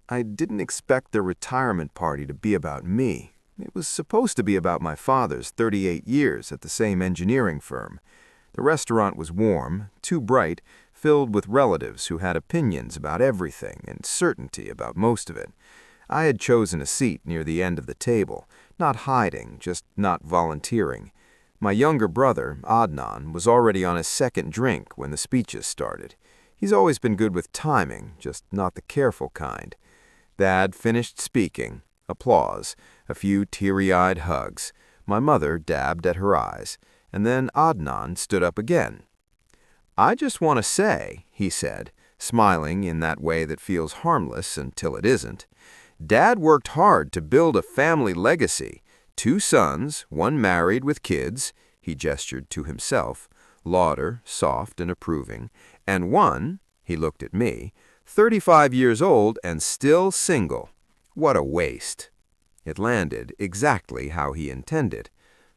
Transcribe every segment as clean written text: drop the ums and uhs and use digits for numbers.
I didn't expect their retirement party to be about me. It was supposed to be about my father's 38 years at the same engineering firm. The restaurant was warm, too bright, filled with relatives who had opinions about everything and certainty about most of it. I had chosen a seat near the end of the table, not hiding, just not volunteering. My younger brother, Adnan, was already on his second drink when the speeches started. He's always been good with timing, just not the careful kind. Dad finished speaking. Applause. A few teary-eyed hugs. My mother dabbed at her eyes. And then Adnan stood up again. "I just want to say," he said, smiling in that way that feels harmless until it isn't, "Dad worked hard to build a family legacy. 2 sons, one married with kids," he gestured to himself, Lauder, soft and approving, "and one," he looked at me, 35 years old and still single. What a waste." It landed exactly how he intended.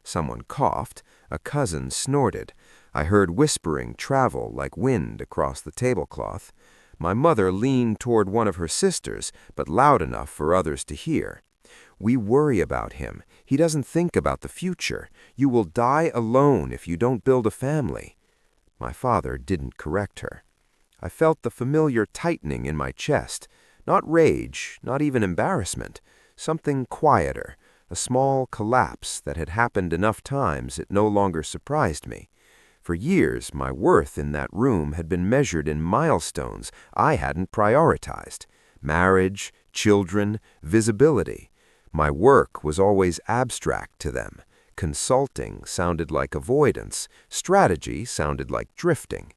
Someone coughed. A cousin snorted. I heard whispering travel like wind across the tablecloth. My mother leaned toward one of her sisters, but loud enough for others to hear. "We worry about him. He doesn't think about the future. You will die alone if you don't build a family." My father didn't correct her. I felt the familiar tightening in my chest. Not rage, not even embarrassment. Something quieter, a small collapse that had happened enough times it no longer surprised me. For years, my worth in that room had been measured in milestones I hadn't prioritized. Marriage, children, visibility. My work was always abstract to them. Consulting sounded like avoidance. Strategy sounded like drifting.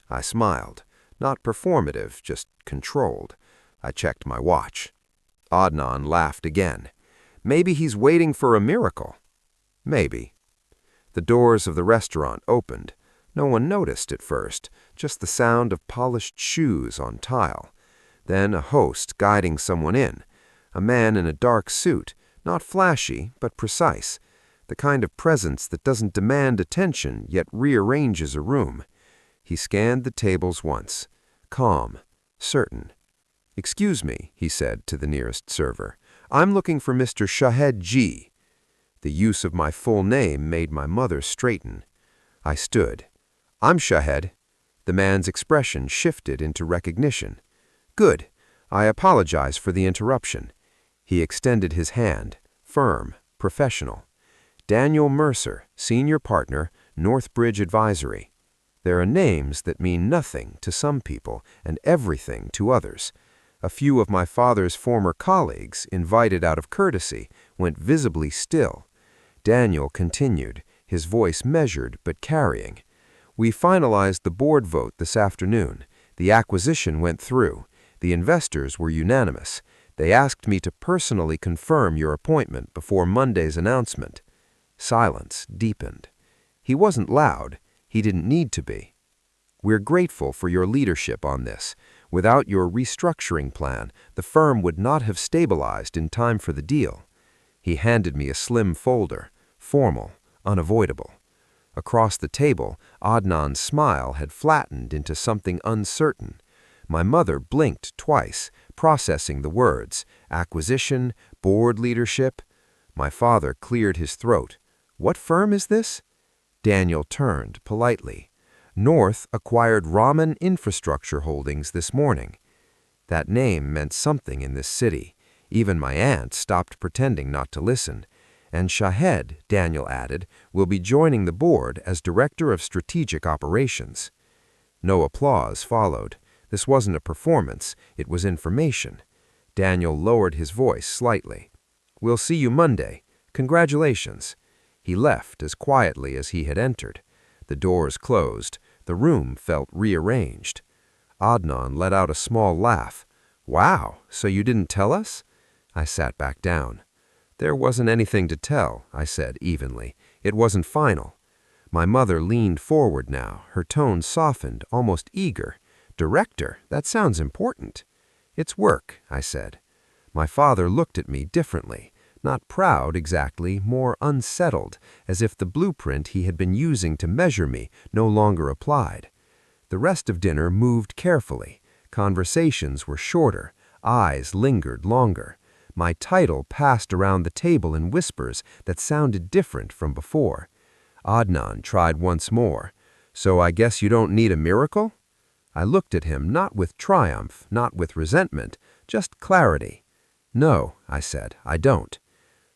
I smiled. Not performative, just controlled. I checked my watch. Adnan laughed again. "Maybe he's waiting for a miracle." Maybe. The doors of the restaurant opened. No one noticed at first, just the sound of polished shoes on tile. Then a host guiding someone in. A man in a dark suit, not flashy, but precise. The kind of presence that doesn't demand attention, yet rearranges a room. He scanned the tables once. Calm. Certain. "Excuse me," he said to the nearest server. "I'm looking for Mr. Shahed G." The use of my full name made my mother straighten. I stood. "I'm Shahed." The man's expression shifted into recognition. "Good. I apologize for the interruption." He extended his hand, firm, professional. "Daniel Mercer, senior partner, Northbridge Advisory." There are names that mean nothing to some people and everything to others. A few of my father's former colleagues, invited out of courtesy, went visibly still. Daniel continued, his voice measured but carrying. "We finalized the board vote this afternoon. The acquisition went through. The investors were unanimous. They asked me to personally confirm your appointment before Monday's announcement." Silence deepened. He wasn't loud. He didn't need to be. "We're grateful for your leadership on this. Without your restructuring plan, the firm would not have stabilized in time for the deal." He handed me a slim folder, formal, unavoidable. Across the table, Adnan's smile had flattened into something uncertain. My mother blinked twice, processing the words, acquisition, board leadership. My father cleared his throat. "What firm is this?" Daniel turned politely. "North acquired Raman Infrastructure Holdings this morning." That name meant something in this city. Even my aunt stopped pretending not to listen. "And Shahed," Daniel added, "will be joining the board as Director of Strategic Operations." No applause followed. This wasn't a performance, it was information. Daniel lowered his voice slightly. "We'll see you Monday. Congratulations." He left as quietly as he had entered. The doors closed. The room felt rearranged. Adnan let out a small laugh. "Wow, so you didn't tell us?" I sat back down. "There wasn't anything to tell," I said evenly. "It wasn't final." My mother leaned forward now, her tone softened, almost eager. "Director, that sounds important." "It's work," I said. My father looked at me differently. Not proud exactly, more unsettled, as if the blueprint he had been using to measure me no longer applied. The rest of dinner moved carefully. Conversations were shorter. eyes lingered longer. My title passed around the table in whispers that sounded different from before. Adnan tried once more. "So I guess you don't need a miracle?" I looked at him, not with triumph, not with resentment, just clarity. "No," I said, "I don't."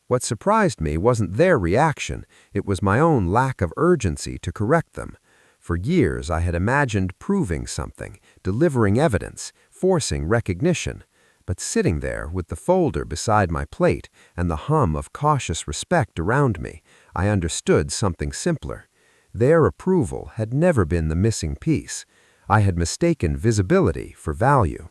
What surprised me wasn't their reaction, it was my own lack of urgency to correct them. For years I had imagined proving something, delivering evidence, forcing recognition. But sitting there with the folder beside my plate and the hum of cautious respect around me, I understood something simpler. Their approval had never been the missing piece. I had mistaken visibility for value.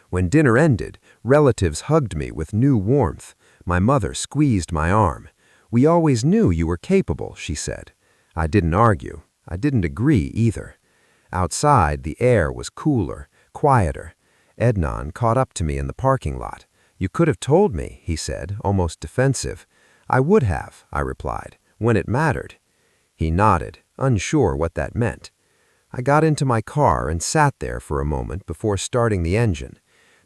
When dinner ended, relatives hugged me with new warmth. My mother squeezed my arm. "We always knew you were capable," she said. I didn't argue. I didn't agree either. Outside, the air was cooler, quieter. Ednan caught up to me in the parking lot. "You could have told me," he said, almost defensive. "I would have," I replied, "when it mattered." He nodded, unsure what that meant. I got into my car and sat there for a moment before starting the engine.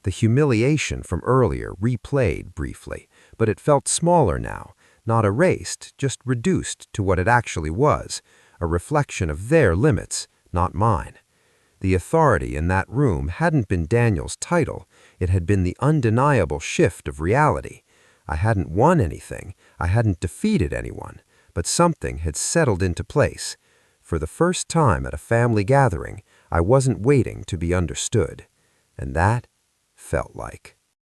The humiliation from earlier replayed briefly, but it felt smaller now, not erased, just reduced to what it actually was, a reflection of their limits, not mine. The authority in that room hadn't been Daniel's title, it had been the undeniable shift of reality. I hadn't won anything, I hadn't defeated anyone, but something had settled into place. For the first time at a family gathering, I wasn't waiting to be understood. And that felt like